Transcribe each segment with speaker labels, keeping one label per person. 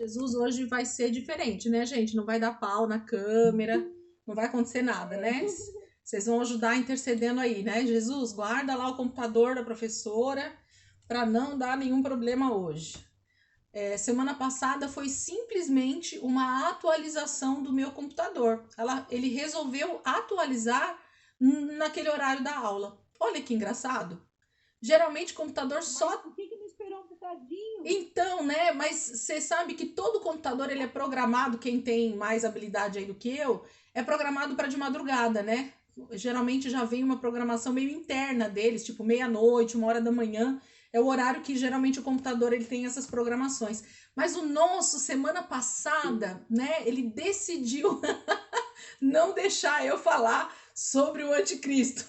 Speaker 1: Jesus hoje vai ser diferente, né, gente? Não vai dar pau na câmera, não vai acontecer nada, né? Vocês vão ajudar intercedendo aí, né? Jesus, guarda lá o computador da professora para não dar nenhum problema hoje. Semana passada foi simplesmente uma atualização do meu computador. Ele resolveu atualizar naquele horário da aula. Olha que engraçado. Geralmente o computador só...
Speaker 2: Por que não esperou um bocadinho?
Speaker 1: Então, né? Mas você sabe que todo computador ele é programado, quem tem mais habilidade aí do que eu, é programado para de madrugada, né? Geralmente já vem uma programação meio interna deles, tipo meia-noite, 1 hora da manhã. É o horário que geralmente o computador ele tem essas programações. Mas o nosso, semana passada, né? Ele decidiu não deixar eu falar sobre o anticristo.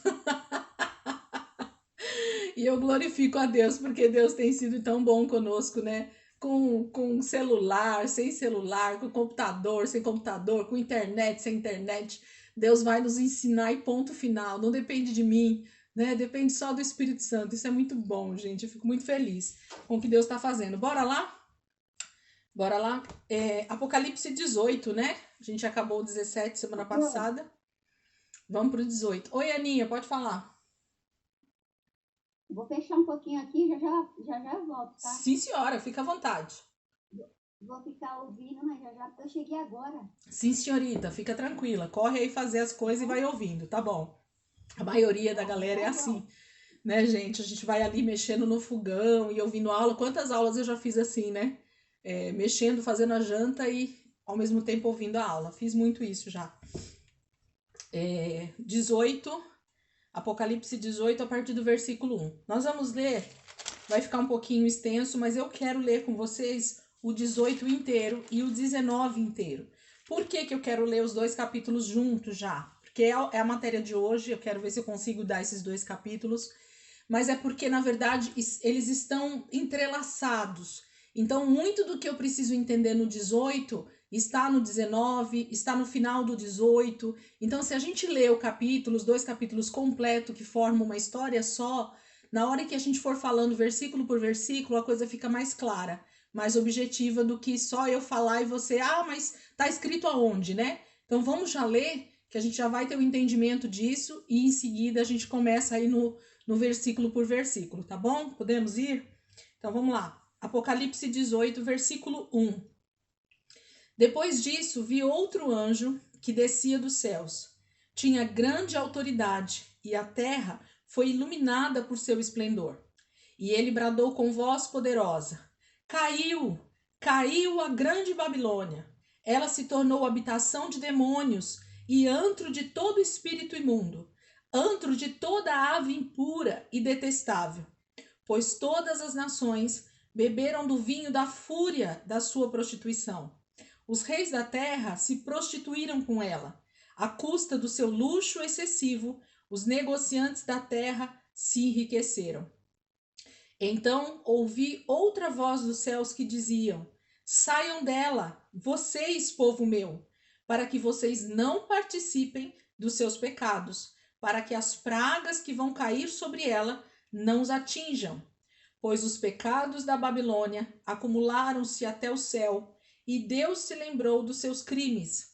Speaker 1: E eu glorifico a Deus, porque Deus tem sido tão bom conosco, né? Com celular, sem celular, com computador, sem computador, com internet, sem internet. Deus vai nos ensinar e ponto final. Não depende de mim, né? Depende só do Espírito Santo. Isso é muito bom, gente. Eu fico muito feliz com o que Deus está fazendo. Bora lá? Bora lá? Apocalipse 18, né? A gente acabou o 17 semana passada. Vamos pro 18. Oi, Aninha, pode falar.
Speaker 2: Vou fechar um pouquinho aqui, já eu volto, tá?
Speaker 1: Sim, senhora, fica à vontade.
Speaker 2: Vou ficar ouvindo, mas já porque eu cheguei agora.
Speaker 1: Sim, senhorita, fica tranquila. Corre aí fazer as coisas e vai ouvindo, tá bom? A maioria da galera é assim, né, gente? A gente vai ali mexendo no fogão e ouvindo aula. Quantas aulas eu já fiz assim, né? Mexendo, fazendo a janta e ao mesmo tempo ouvindo a aula. Fiz muito isso já. 18, Apocalipse 18, a partir do versículo 1. Nós vamos ler, vai ficar um pouquinho extenso, mas eu quero ler com vocês o 18 inteiro e o 19 inteiro. Por que eu quero ler os dois capítulos juntos já? Porque é a matéria de hoje, eu quero ver se eu consigo dar esses dois capítulos, mas é porque, na verdade, eles estão entrelaçados. Então, muito do que eu preciso entender no 18 está no 19, está no final do 18. Então, se a gente lê o capítulo, os dois capítulos completos que formam uma história só, na hora que a gente for falando versículo por versículo, a coisa fica mais clara, mais objetiva do que só eu falar e você, mas tá escrito aonde, né? Então vamos já ler, que a gente já vai ter o entendimento disso e em seguida a gente começa aí no versículo por versículo, tá bom? Podemos ir? Então vamos lá. Apocalipse 18, versículo 1. Depois disso, vi outro anjo que descia dos céus. Tinha grande autoridade e a terra foi iluminada por seu esplendor. E ele bradou com voz poderosa: Caiu, caiu a grande Babilônia. Ela se tornou habitação de demônios e antro de todo espírito imundo, antro de toda ave impura e detestável. Pois todas as nações beberam do vinho da fúria da sua prostituição. Os reis da terra se prostituíram com ela. À custa do seu luxo excessivo, os negociantes da terra se enriqueceram. Então ouvi outra voz dos céus que diziam: Saiam dela, vocês, povo meu, para que vocês não participem dos seus pecados, para que as pragas que vão cair sobre ela não os atinjam. Pois os pecados da Babilônia acumularam-se até o céu, e Deus se lembrou dos seus crimes.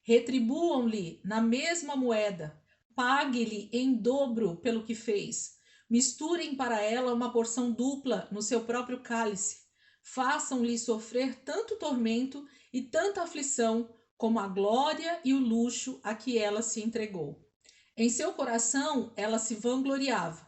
Speaker 1: Retribuam-lhe na mesma moeda, pague-lhe em dobro pelo que fez. Misturem para ela uma porção dupla no seu próprio cálice. Façam-lhe sofrer tanto tormento e tanta aflição como a glória e o luxo a que ela se entregou. Em seu coração ela se vangloriava.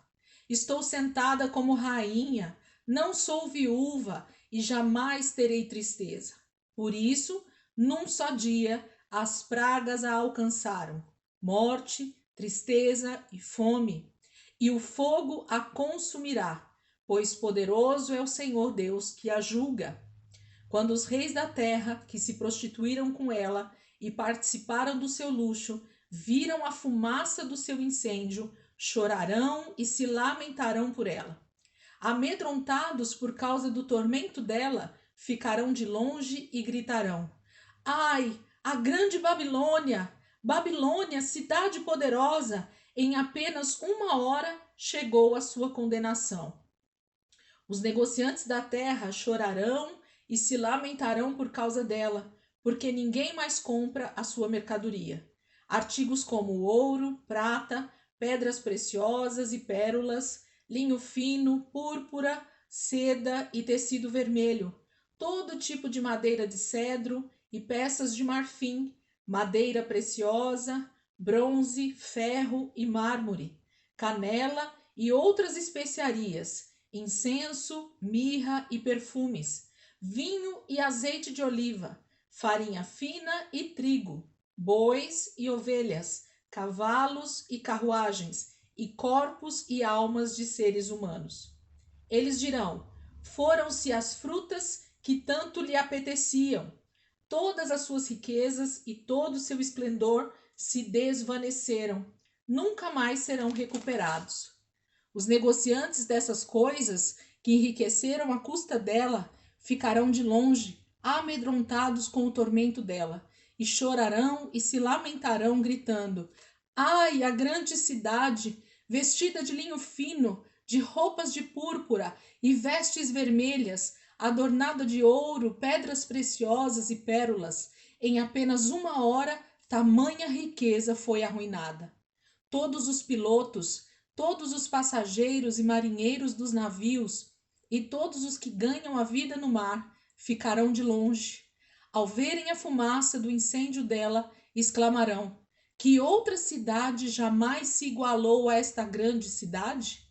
Speaker 1: Estou sentada como rainha, não sou viúva e jamais terei tristeza. Por isso, num só dia, as pragas a alcançaram: morte, tristeza e fome. E o fogo a consumirá, pois poderoso é o Senhor Deus que a julga. Quando os reis da terra, que se prostituíram com ela e participaram do seu luxo, viram a fumaça do seu incêndio, chorarão e se lamentarão por ela. Amedrontados por causa do tormento dela, ficarão de longe e gritarão: Ai, a grande Babilônia! Babilônia, cidade poderosa! Em apenas 1 hora chegou a sua condenação. Os negociantes da terra chorarão e se lamentarão por causa dela, porque ninguém mais compra a sua mercadoria. Artigos como ouro, prata, pedras preciosas e pérolas, linho fino, púrpura, seda e tecido vermelho, todo tipo de madeira de cedro e peças de marfim, madeira preciosa, bronze, ferro e mármore, canela e outras especiarias, incenso, mirra e perfumes, vinho e azeite de oliva, farinha fina e trigo, bois e ovelhas, cavalos e carruagens, e corpos e almas de seres humanos. Eles dirão: foram-se as frutas que tanto lhe apeteciam. Todas as suas riquezas e todo o seu esplendor se desvaneceram. Nunca mais serão recuperados. Os negociantes dessas coisas, que enriqueceram à custa dela, ficarão de longe, amedrontados com o tormento dela, e chorarão e se lamentarão, gritando: ai, a grande cidade, vestida de linho fino, de roupas de púrpura e vestes vermelhas, adornada de ouro, pedras preciosas e pérolas, em apenas 1 hora, tamanha riqueza foi arruinada. Todos os pilotos, todos os passageiros e marinheiros dos navios e todos os que ganham a vida no mar ficarão de longe. Ao verem a fumaça do incêndio dela, exclamarão: que outra cidade jamais se igualou a esta grande cidade?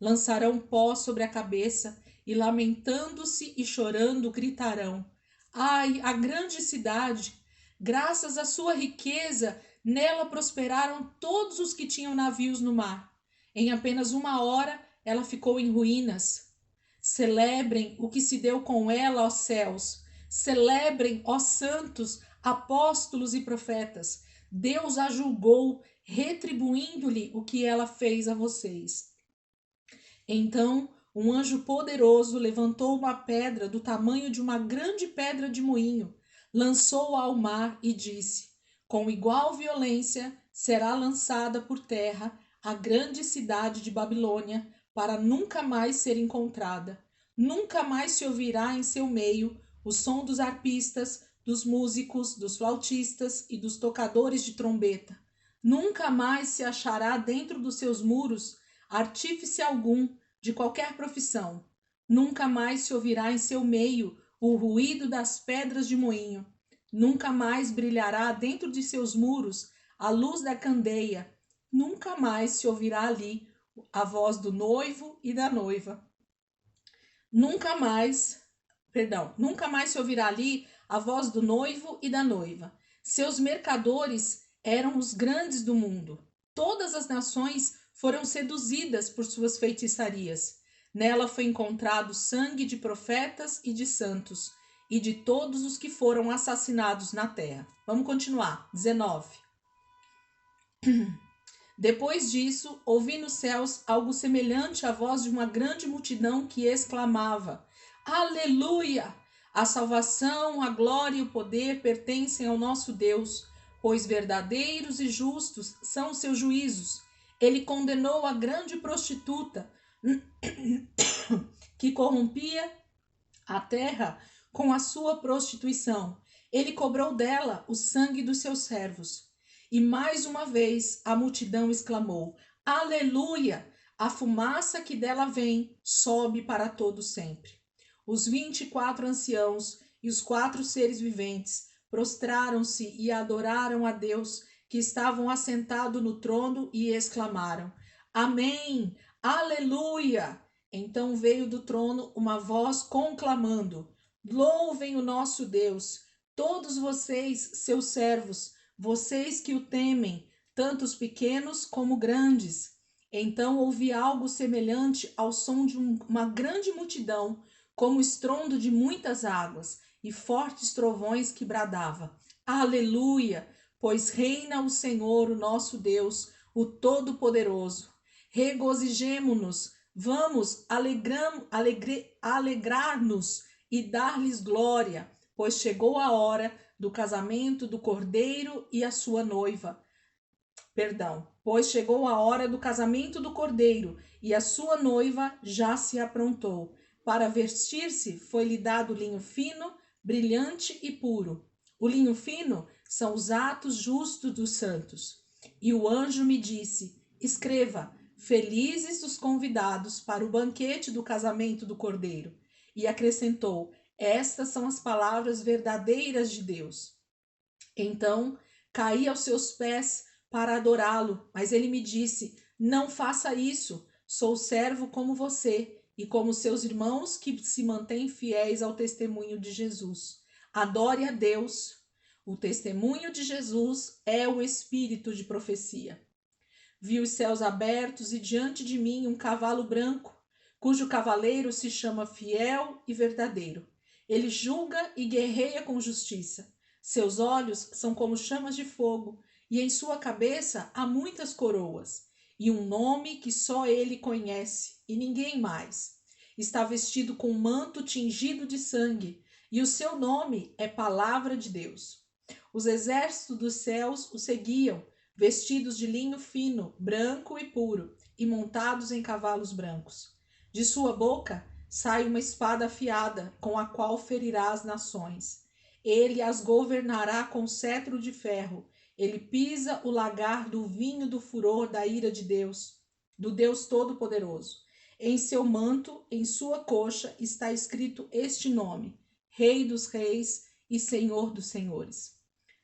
Speaker 1: Lançarão pó sobre a cabeça e, lamentando-se e chorando, gritarão: ai, a grande cidade! Graças à sua riqueza, nela prosperaram todos os que tinham navios no mar. Em apenas 1 hora, ela ficou em ruínas. Celebrem o que se deu com ela, ó céus. Celebrem, ó santos, apóstolos e profetas. Deus a julgou, retribuindo-lhe o que ela fez a vocês. Então, um anjo poderoso levantou uma pedra do tamanho de uma grande pedra de moinho, lançou-a ao mar e disse: com igual violência será lançada por terra a grande cidade de Babilônia, para nunca mais ser encontrada. Nunca mais se ouvirá em seu meio o som dos arpistas, dos músicos, dos flautistas e dos tocadores de trombeta. Nunca mais se achará dentro dos seus muros artífice algum de qualquer profissão. Nunca mais se ouvirá em seu meio o ruído das pedras de moinho. Nunca mais brilhará dentro de seus muros a luz da candeia. Nunca mais se ouvirá ali a voz do noivo e da noiva. Nunca mais se ouvirá ali a voz do noivo e da noiva. Seus mercadores eram os grandes do mundo. Todas as nações foram seduzidas por suas feitiçarias. Nela foi encontrado sangue de profetas e de santos, e de todos os que foram assassinados na terra. Vamos continuar. 19. Depois disso, ouvi nos céus algo semelhante à voz de uma grande multidão que exclamava: Aleluia! A salvação, a glória e o poder pertencem ao nosso Deus, pois verdadeiros e justos são os seus juízos. Ele condenou a grande prostituta que corrompia a terra com a sua prostituição. Ele cobrou dela o sangue dos seus servos. E mais uma vez a multidão exclamou: Aleluia! A fumaça que dela vem sobe para todo sempre. Os 24 anciãos e os 4 seres viventes prostraram-se e adoraram a Deus que estavam assentados no trono e exclamaram: Amém! Aleluia! Então veio do trono uma voz conclamando: Louvem o nosso Deus, todos vocês, seus servos, vocês que o temem, tanto os pequenos como grandes. Então ouvi algo semelhante ao som de uma grande multidão, como o estrondo de muitas águas, e fortes trovões que bradava: Aleluia! Pois reina o Senhor, o nosso Deus, o Todo-Poderoso. Regozijemo-nos, vamos alegrar-nos e dar-lhes glória, pois chegou a hora do casamento do Cordeiro e a sua noiva. Pois chegou a hora do casamento do Cordeiro e a sua noiva já se aprontou. Para vestir-se foi-lhe dado linho fino, brilhante e puro. O linho fino são os atos justos dos santos. E o anjo me disse: escreva, felizes os convidados para o banquete do casamento do Cordeiro. E acrescentou: estas são as palavras verdadeiras de Deus. Então caí aos seus pés para adorá-lo, mas ele me disse: não faça isso, sou servo como você e como seus irmãos que se mantêm fiéis ao testemunho de Jesus. Adore a Deus. O testemunho de Jesus é o espírito de profecia. Vi os céus abertos e diante de mim um cavalo branco, cujo cavaleiro se chama Fiel e Verdadeiro. Ele julga e guerreia com justiça. Seus olhos são como chamas de fogo, e em sua cabeça há muitas coroas, e um nome que só ele conhece, e ninguém mais. Está vestido com um manto tingido de sangue, e o seu nome é Palavra de Deus. Os exércitos dos céus o seguiam, vestidos de linho fino, branco e puro, e montados em cavalos brancos. De sua boca sai uma espada afiada, com a qual ferirá as nações. Ele as governará com cetro de ferro. Ele pisa o lagar do vinho do furor da ira de Deus, do Deus Todo-Poderoso. Em seu manto, em sua coxa, está escrito este nome: Rei dos Reis e Senhor dos Senhores.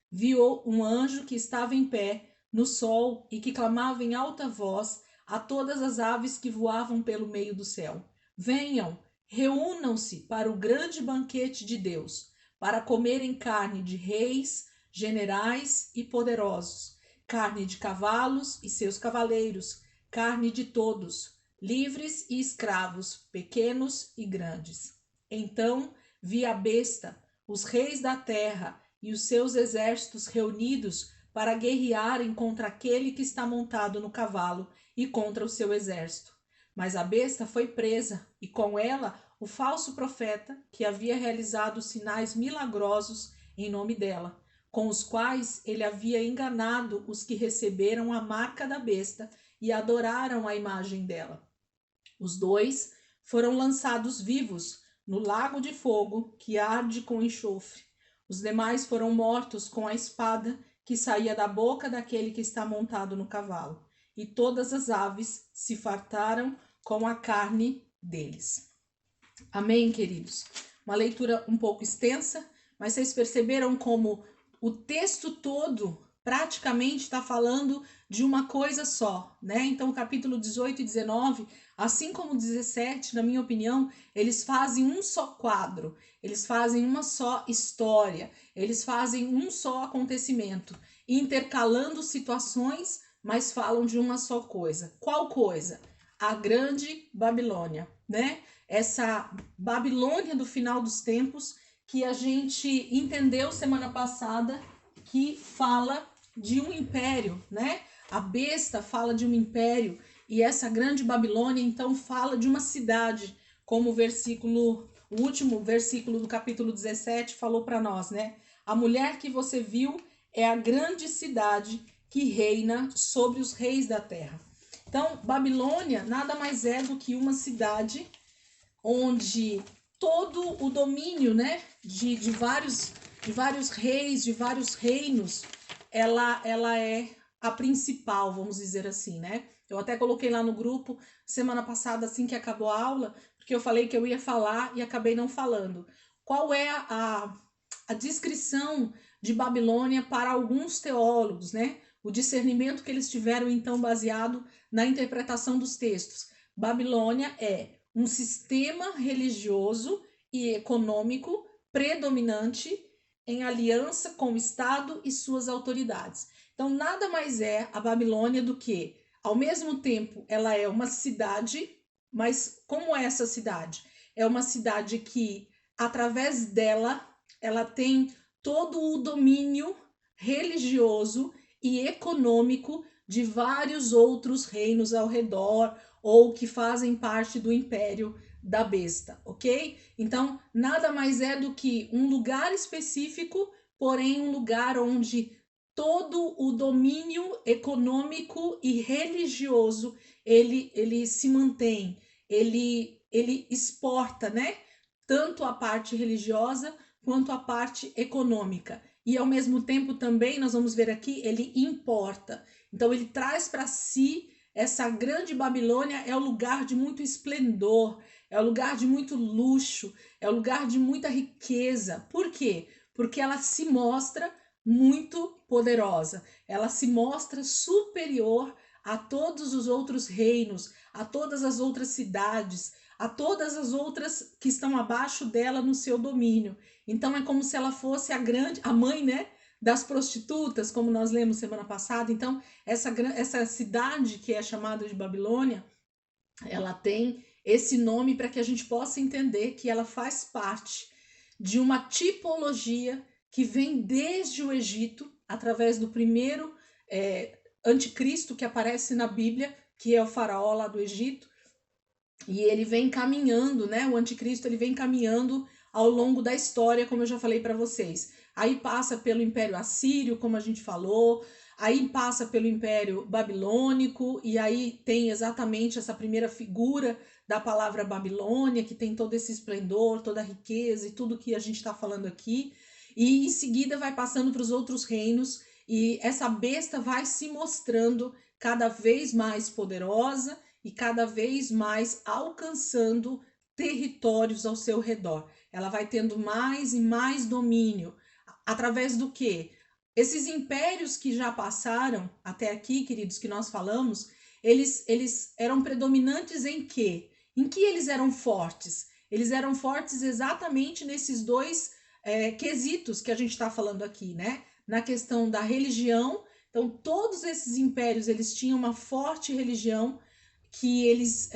Speaker 1: Viu um anjo que estava em pé no sol e que clamava em alta voz a todas as aves que voavam pelo meio do céu: venham, reúnam-se para o grande banquete de Deus, para comerem carne de reis, generais e poderosos, carne de cavalos e seus cavaleiros, carne de todos, livres e escravos, pequenos e grandes. Então vi a besta, os reis da terra e os seus exércitos reunidos para guerrearem contra aquele que está montado no cavalo e contra o seu exército. Mas a besta foi presa, e com ela o falso profeta, que havia realizado sinais milagrosos em nome dela, com os quais ele havia enganado os que receberam a marca da besta e adoraram a imagem dela. Os dois foram lançados vivos no lago de fogo que arde com enxofre. Os demais foram mortos com a espada que saía da boca daquele que está montado no cavalo. E todas as aves se fartaram com a carne deles. Amém, queridos? Uma leitura um pouco extensa, mas vocês perceberam como o texto todo praticamente está falando de uma coisa só, né? Então, o capítulo 18 e 19, assim como o 17, na minha opinião, eles fazem um só quadro, eles fazem uma só história, eles fazem um só acontecimento, intercalando situações, mas falam de uma só coisa. Qual coisa? A grande Babilônia, né? Essa Babilônia do final dos tempos que a gente entendeu semana passada, que fala de um império, né? A besta fala de um império e essa grande Babilônia então fala de uma cidade, como o último versículo do capítulo 17 falou para nós, né? A mulher que você viu é a grande cidade que reina sobre os reis da terra. Então, Babilônia nada mais é do que uma cidade onde todo o domínio, né, de vários reis, de vários reinos, ela é a principal, vamos dizer assim, né? Eu até coloquei lá no grupo semana passada, assim que acabou a aula, porque eu falei que eu ia falar e acabei não falando. Qual é a descrição de Babilônia para alguns teólogos, né? O discernimento que eles tiveram, então, baseado na interpretação dos textos. Babilônia é um sistema religioso e econômico predominante em aliança com o Estado e suas autoridades. Então, nada mais é a Babilônia do que, ao mesmo tempo, ela é uma cidade, mas como é essa cidade? É uma cidade que, através dela, ela tem todo o domínio religioso e econômico de vários outros reinos ao redor ou que fazem parte do império da besta, ok? Então, nada mais é do que um lugar específico, porém um lugar onde todo o domínio econômico e religioso ele se mantém, ele ele exporta, né? Tanto a parte religiosa quanto a parte econômica. E ao mesmo tempo também, nós vamos ver aqui, ele importa. Então ele traz para si essa grande Babilônia, é o lugar de muito esplendor, é o lugar de muito luxo, é o lugar de muita riqueza. Por quê? Porque ela se mostra muito poderosa, ela se mostra superior a todos os outros reinos, a todas as outras cidades, a todas as outras que estão abaixo dela no seu domínio. Então é como se ela fosse a mãe, né, das prostitutas, como nós lemos semana passada. Então essa cidade que é chamada de Babilônia, ela tem esse nome para que a gente possa entender que ela faz parte de uma tipologia que vem desde o Egito, através do primeiro anticristo que aparece na Bíblia, que é o faraó lá do Egito, e ele vem caminhando, né? O anticristo ele vem caminhando ao longo da história, como eu já falei para vocês. Aí passa pelo Império Assírio, como a gente falou, aí passa pelo Império Babilônico, e aí tem exatamente essa primeira figura da palavra Babilônia, que tem todo esse esplendor, toda a riqueza e tudo que a gente está falando aqui. E em seguida vai passando para os outros reinos, e essa besta vai se mostrando cada vez mais poderosa e cada vez mais alcançando territórios ao seu redor. Ela vai tendo mais e mais domínio. Através do quê? Esses impérios que já passaram até aqui, queridos, que nós falamos, eles eram predominantes em quê? Em que eles eram fortes? Eles eram fortes exatamente nesses dois quesitos que a gente está falando aqui, né? Na questão da religião. Então, todos esses impérios, eles tinham uma forte religião, que eles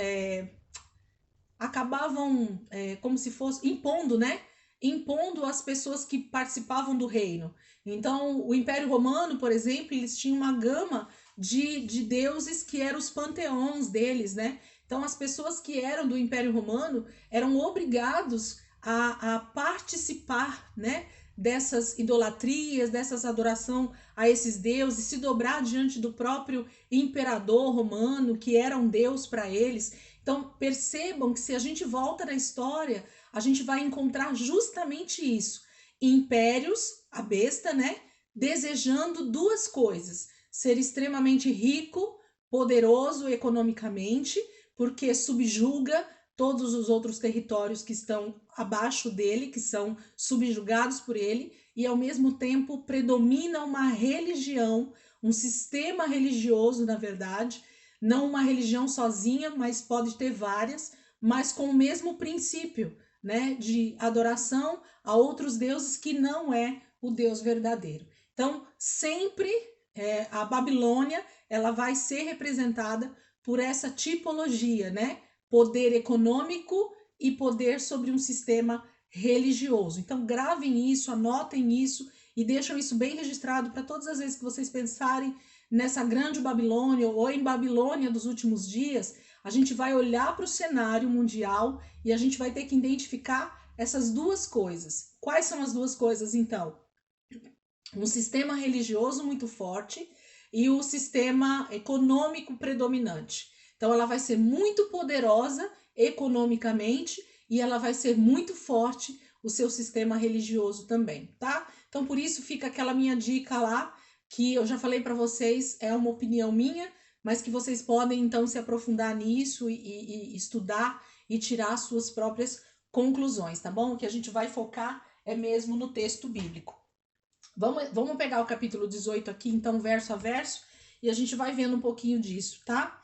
Speaker 1: acabavam como se fosse impondo, né? Impondo as pessoas que participavam do reino. Então, o Império Romano, por exemplo, eles tinham uma gama de deuses que eram os panteões deles, né? Então, as pessoas que eram do Império Romano eram obrigados a participar, né? Dessas idolatrias, dessas adoração a esses deuses, se dobrar diante do próprio imperador romano, que era um deus para eles. Então, percebam que se a gente volta na história, a gente vai encontrar justamente isso. Impérios, a besta, né? Desejando duas coisas: ser extremamente rico, poderoso economicamente, porque subjuga todos os outros territórios que estão abaixo dele, que são subjugados por ele, e ao mesmo tempo predomina uma religião, um sistema religioso, na verdade, não uma religião sozinha, mas pode ter várias, mas com o mesmo princípio, né, de adoração a outros deuses que não é o Deus verdadeiro. Então, sempre a Babilônia, ela vai ser representada por essa tipologia, né? Poder econômico e poder sobre um sistema religioso. Então, gravem isso, anotem isso e deixam isso bem registrado para todas as vezes que vocês pensarem nessa grande Babilônia ou em Babilônia dos últimos dias. A gente vai olhar para o cenário mundial e a gente vai ter que identificar essas duas coisas. Quais são as duas coisas, então? Um sistema religioso muito forte e o sistema econômico predominante. Então, ela vai ser muito poderosa economicamente e ela vai ser muito forte o seu sistema religioso também, tá? Então, por isso fica aquela minha dica lá, que eu já falei para vocês, é uma opinião minha, mas que vocês podem então se aprofundar nisso e estudar e tirar suas próprias conclusões, tá bom? O que a gente vai focar é mesmo no texto bíblico. Vamos pegar o capítulo 18 aqui, então, verso a verso, e a gente vai vendo um pouquinho disso, tá?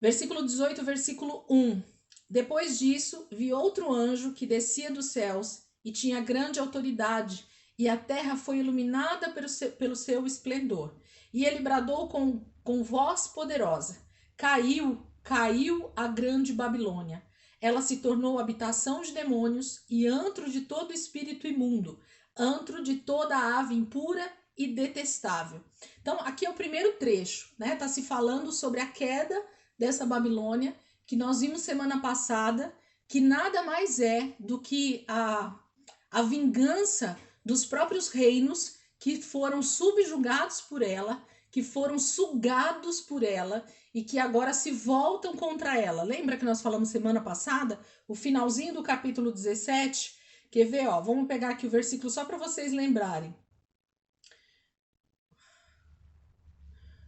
Speaker 1: Versículo 18, versículo 1. Depois disso, vi outro anjo que descia dos céus e tinha grande autoridade, e a terra foi iluminada pelo seu esplendor. E ele bradou com voz poderosa: caiu a grande Babilônia. Ela se tornou habitação de demônios e antro de todo espírito imundo, antro de toda ave impura e detestável. Então, aqui é o primeiro trecho, né? Tá se falando sobre a queda dessa Babilônia, que nós vimos semana passada, que nada mais é do que a vingança dos próprios reinos que foram subjugados por ela, que foram sugados por ela e que agora se voltam contra ela. Lembra que nós falamos semana passada? O finalzinho do capítulo 17. Quer ver, ó? Vamos pegar aqui o versículo só para vocês lembrarem.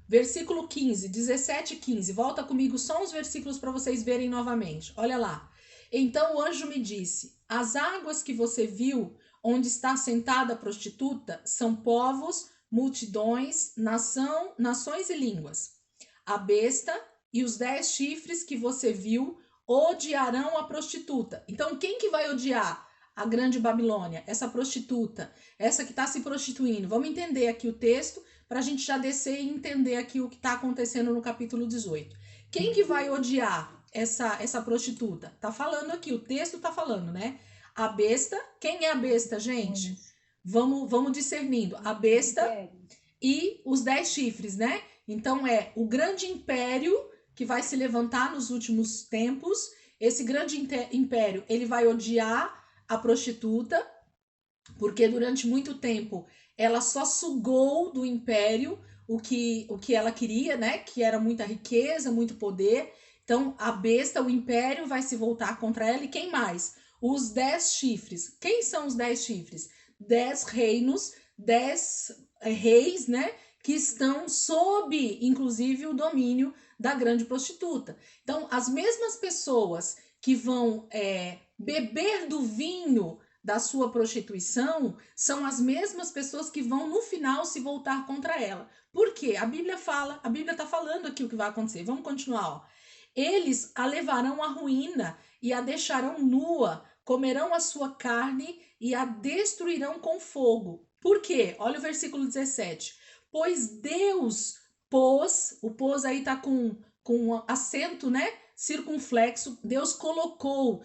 Speaker 1: Versículo 15, 17 e 15. Volta comigo só uns versículos para vocês verem novamente. Olha lá. Então o anjo me disse: as águas que você viu, onde está sentada a prostituta, são povos, multidões, nações e línguas. A besta e os 10 chifres que você viu odiarão a prostituta. Então quem que vai odiar a grande Babilônia? Essa prostituta, essa que está se prostituindo. Vamos entender aqui o texto para a gente já descer e entender aqui o que está acontecendo no capítulo 18. Quem que vai odiar essa prostituta? Tá falando aqui, o texto tá falando, né? A besta. Quem é a besta, gente? Vamos discernindo. A besta e os 10 chifres, né? Então é o grande império que vai se levantar nos últimos tempos. Esse grande império, ele vai odiar a prostituta, porque durante muito tempo ela só sugou do império o que ela queria, né? Que era muita riqueza, muito poder. Então, a besta, o império, vai se voltar contra ela. E quem mais? Os 10 chifres. Quem são os 10 chifres? 10 reinos, 10 reis, né? Que estão sob, inclusive, o domínio da grande prostituta. Então, as mesmas pessoas que vão beber do vinho da sua prostituição são as mesmas pessoas que vão no final se voltar contra ela. Por quê? A Bíblia está falando aqui o que vai acontecer. Vamos continuar, ó. Eles a levarão à ruína e a deixarão nua, comerão a sua carne e a destruirão com fogo. Por quê? Olha o versículo 17. Pois Deus pôs, o pôs aí tá com acento, né? Circunflexo, Deus colocou,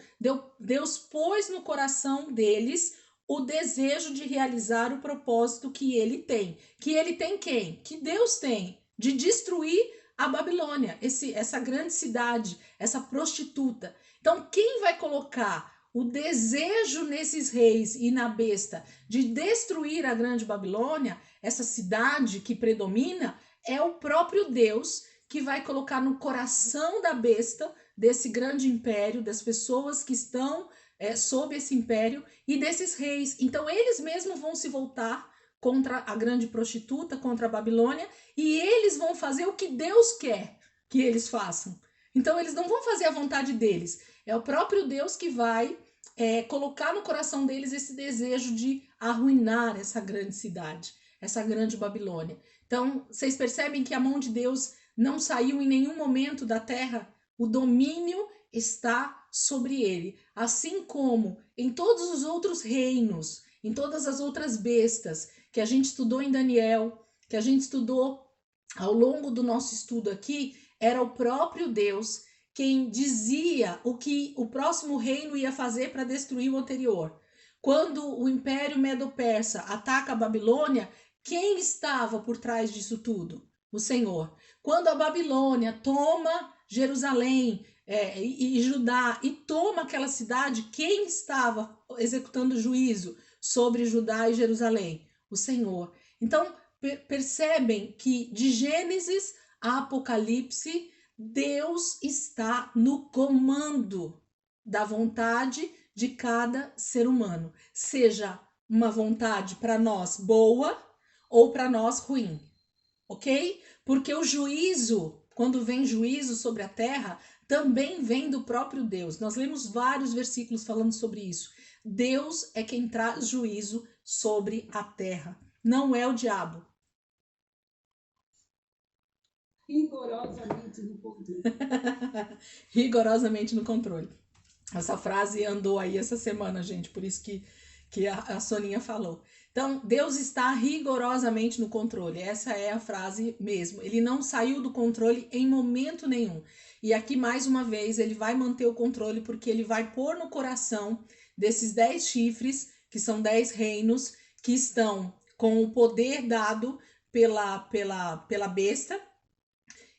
Speaker 1: Deus pôs no coração deles o desejo de realizar o propósito que ele tem. Que ele tem quem? Que Deus tem, de destruir a Babilônia, essa grande cidade, essa prostituta. Então, quem vai colocar o desejo nesses reis e na besta de destruir a grande Babilônia, essa cidade que predomina, é o próprio Deus, que vai colocar no coração da besta, desse grande império, das pessoas que estão sob esse império e desses reis. Então, eles mesmos vão se voltar contra a grande prostituta, contra a Babilônia, e eles vão fazer o que Deus quer que eles façam. Então, eles não vão fazer a vontade deles. É o próprio Deus que vai colocar no coração deles esse desejo de arruinar essa grande cidade, essa grande Babilônia. Então, vocês percebem que a mão de Deus não saiu em nenhum momento da terra? O domínio está sobre ele. Assim como em todos os outros reinos, em todas as outras bestas que a gente estudou em Daniel, que a gente estudou ao longo do nosso estudo aqui, era o próprio Deus quem dizia o que o próximo reino ia fazer para destruir o anterior. Quando o Império Medo-Persa ataca a Babilônia, quem estava por trás disso tudo? O Senhor. Quando a Babilônia toma Jerusalém e Judá e toma aquela cidade, quem estava executando juízo sobre Judá e Jerusalém? O Senhor. Então, percebem que de Gênesis a Apocalipse, Deus está no comando da vontade de cada ser humano, seja uma vontade para nós boa ou para nós ruim, ok? Porque o juízo, quando vem juízo sobre a terra, também vem do próprio Deus. Nós lemos vários versículos falando sobre isso. Deus é quem traz juízo sobre a terra, não é o diabo.
Speaker 2: Rigorosamente no controle.
Speaker 1: Rigorosamente no controle. Essa frase andou aí essa semana, gente, por isso que a Soninha falou. Então, Deus está rigorosamente no controle. Essa é a frase mesmo. Ele não saiu do controle em momento nenhum. E aqui, mais uma vez, ele vai manter o controle porque ele vai pôr no coração desses 10 chifres, que são 10 reinos, que estão com o poder dado pela besta,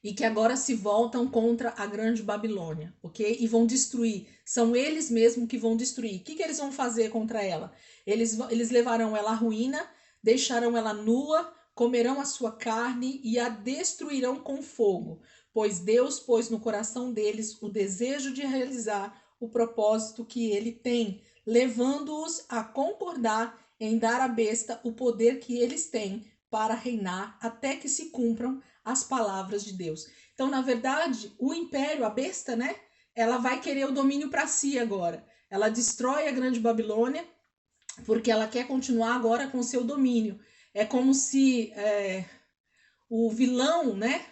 Speaker 1: e que agora se voltam contra a grande Babilônia, ok? E vão destruir. São eles mesmos que vão destruir. O que eles vão fazer contra ela? Eles levarão ela à ruína, deixarão ela nua, comerão a sua carne e a destruirão com fogo, pois Deus pôs no coração deles o desejo de realizar o propósito que ele tem, levando-os a concordar em dar à besta o poder que eles têm para reinar até que se cumpram as palavras de Deus. Então, na verdade, o império, a besta, né? Ela vai querer o domínio para si agora. Ela destrói a Grande Babilônia porque ela quer continuar agora com o seu domínio. É como se o vilão, né?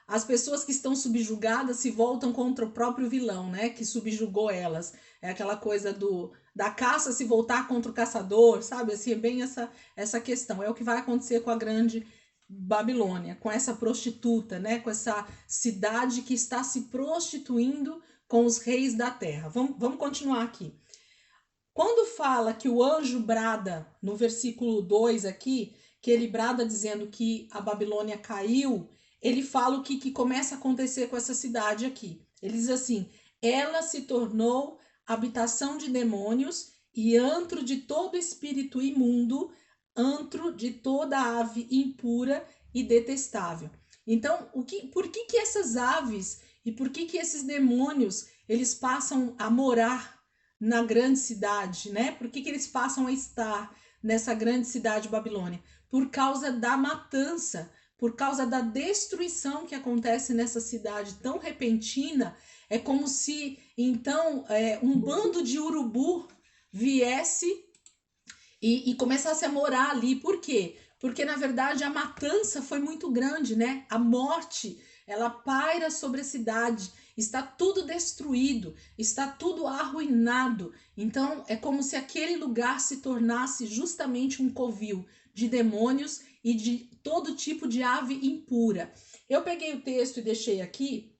Speaker 1: As pessoas que estão subjugadas se voltam contra o próprio vilão, né? Que subjugou elas. É aquela coisa da caça se voltar contra o caçador, sabe? Assim, é bem essa questão. É o que vai acontecer com a Grande Babilônia, com essa prostituta, né? Com essa cidade que está se prostituindo com os reis da terra. Vamos continuar aqui. Quando fala que o anjo brada, no versículo 2 aqui, que ele brada dizendo que a Babilônia caiu, ele fala o que começa a acontecer com essa cidade aqui. Ele diz assim: ela se tornou habitação de demônios e antro de todo espírito imundo, antro de toda ave impura e detestável. Então, por que essas aves e por que esses demônios eles passam a morar na grande cidade, né? Por que eles passam a estar nessa grande cidade Babilônia? Por causa da matança, por causa da destruição que acontece nessa cidade tão repentina. É como se, então, um bando de urubu viesse e começasse a morar ali. Por quê? Porque, na verdade, a matança foi muito grande, né? A morte, ela paira sobre a cidade. Está tudo destruído, está tudo arruinado. Então, é como se aquele lugar se tornasse justamente um covil de demônios e de todo tipo de ave impura. Eu peguei o texto e deixei aqui,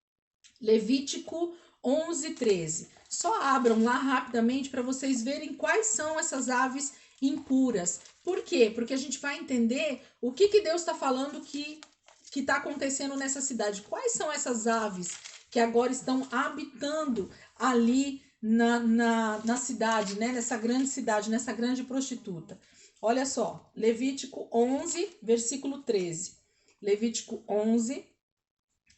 Speaker 1: Levítico 11:13. Só abram lá rapidamente para vocês verem quais são essas aves impuras. Por quê? Porque a gente vai entender o que Deus está falando que está acontecendo nessa cidade. Quais são essas aves que agora estão habitando ali na cidade, né? Nessa grande cidade, nessa grande prostituta. Olha só, Levítico 11, versículo 13. Levítico 11,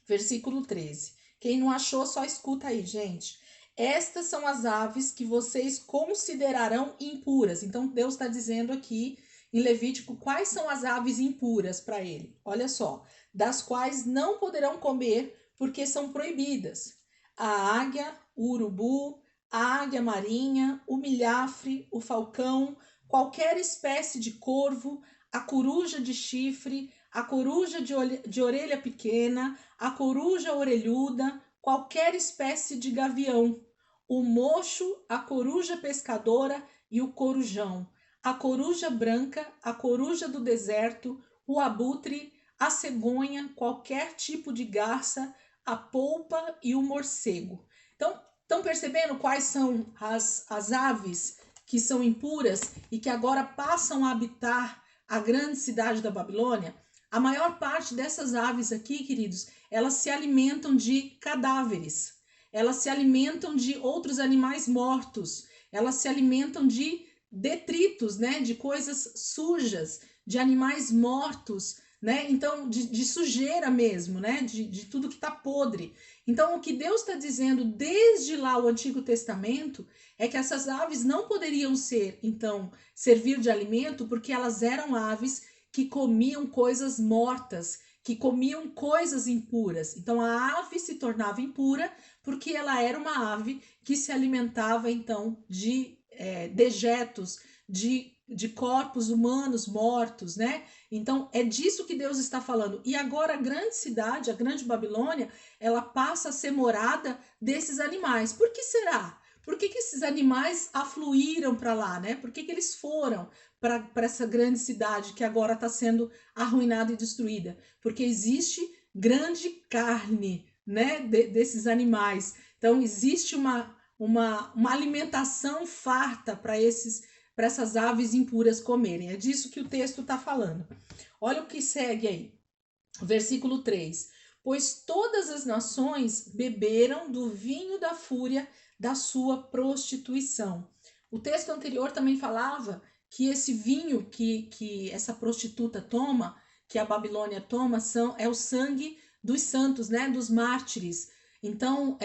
Speaker 1: versículo 13. Quem não achou, só escuta aí, gente. Estas são as aves que vocês considerarão impuras. Então, Deus está dizendo aqui em Levítico quais são as aves impuras para ele. Olha só, das quais não poderão comer porque são proibidas: a águia, o urubu, a águia marinha, o milhafre, o falcão, qualquer espécie de corvo, a coruja de chifre, a coruja de orelha pequena, a coruja orelhuda, qualquer espécie de gavião, o mocho, a coruja pescadora e o corujão, a coruja branca, a coruja do deserto, o abutre, a cegonha, qualquer tipo de garça, a polpa e o morcego. Então, estão percebendo quais são as aves que são impuras e que agora passam a habitar a grande cidade da Babilônia? A maior parte dessas aves aqui, queridos, elas se alimentam de cadáveres, elas se alimentam de outros animais mortos, elas se alimentam de detritos, né, de coisas sujas, de animais mortos, né, então de sujeira mesmo, né, de tudo que está podre. Então, o que Deus está dizendo desde lá o Antigo Testamento é que essas aves não poderiam ser, então, servir de alimento porque elas eram aves que comiam coisas mortas, que comiam coisas impuras. Então a ave se tornava impura porque ela era uma ave que se alimentava então de dejetos, de corpos humanos mortos, né? Então é disso que Deus está falando. E agora a grande cidade, a grande Babilônia, ela passa a ser morada desses animais. Por que será? Por que esses animais afluíram para lá, né? Por que eles foram para essa grande cidade que agora está sendo arruinada e destruída? Porque existe grande carne, né, desses animais. Então existe uma alimentação farta para essas aves impuras comerem. É disso que o texto está falando. Olha o que segue aí. Versículo 3. Pois todas as nações beberam do vinho da fúria da sua prostituição. O texto anterior também falava que esse vinho que essa prostituta toma, que a Babilônia toma, é o sangue dos santos, né, dos mártires. Então,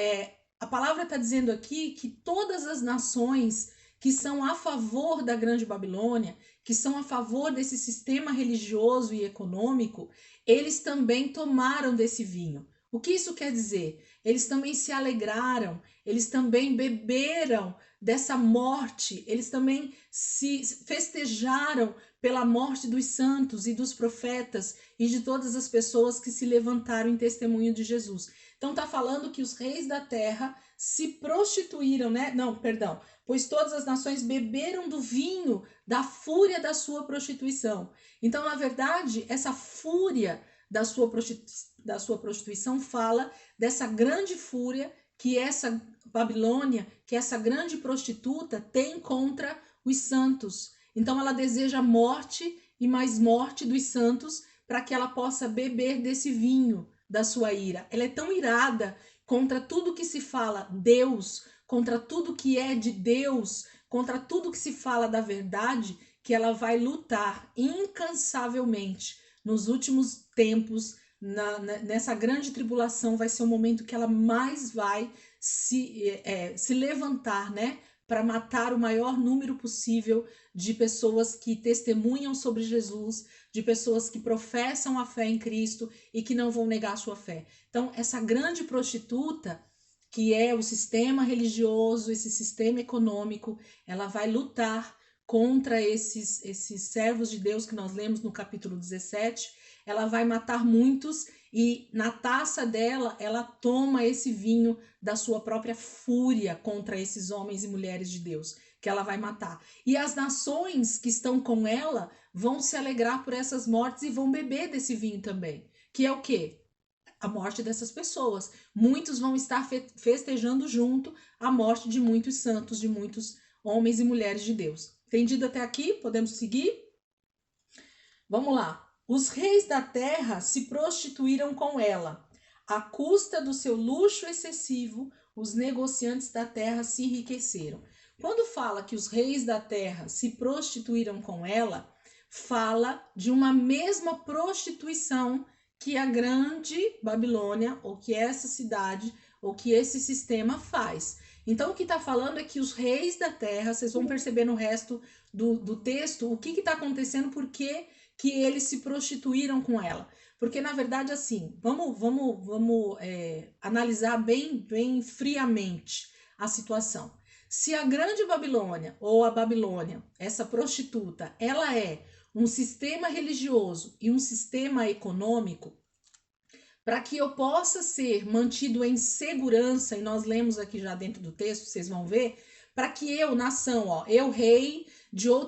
Speaker 1: a palavra está dizendo aqui que todas as nações que são a favor da Grande Babilônia, que são a favor desse sistema religioso e econômico, eles também tomaram desse vinho. O que isso quer dizer? Eles também se alegraram, eles também beberam dessa morte, eles também se festejaram pela morte dos santos e dos profetas e de todas as pessoas que se levantaram em testemunho de Jesus. Então tá falando que os reis da terra se prostituíram, né? Não, perdão. Pois todas as nações beberam do vinho da fúria da sua prostituição. Então, na verdade, essa fúria da sua prostituição fala dessa grande fúria que essa Babilônia, que essa grande prostituta tem contra os santos. Então ela deseja morte e mais morte dos santos para que ela possa beber desse vinho da sua ira. Ela é tão irada contra tudo que se fala Deus, contra tudo que é de Deus, contra tudo que se fala da verdade, que ela vai lutar incansavelmente nos últimos tempos. Nessa grande tribulação vai ser o momento que ela mais vai se levantar, né, para matar o maior número possível de pessoas que testemunham sobre Jesus, de pessoas que professam a fé em Cristo e que não vão negar a sua fé. Então, essa grande prostituta, que é o sistema religioso, esse sistema econômico, ela vai lutar contra esses servos de Deus que nós lemos no capítulo 17, ela vai matar muitos e na taça dela, ela toma esse vinho da sua própria fúria contra esses homens e mulheres de Deus, que ela vai matar. E as nações que estão com ela vão se alegrar por essas mortes e vão beber desse vinho também, que é o quê? A morte dessas pessoas. Muitos vão estar festejando junto a morte de muitos santos, de muitos homens e mulheres de Deus. Entendido até aqui? Podemos seguir? Vamos lá. Os reis da terra se prostituíram com ela. À custa do seu luxo excessivo, os negociantes da terra se enriqueceram. Quando fala que os reis da terra se prostituíram com ela, fala de uma mesma prostituição que a grande Babilônia, ou que essa cidade, ou que esse sistema faz. Então, o que está falando é que os reis da terra, vocês vão perceber no resto do texto, o que está acontecendo, porque que eles se prostituíram com ela. Porque, na verdade, assim, vamos analisar bem friamente a situação. Se a grande Babilônia, ou a Babilônia, essa prostituta, ela é um sistema religioso e um sistema econômico, para que eu possa ser mantido em segurança, e nós lemos aqui já dentro do texto, vocês vão ver, para que eu, nação, eu rei de outra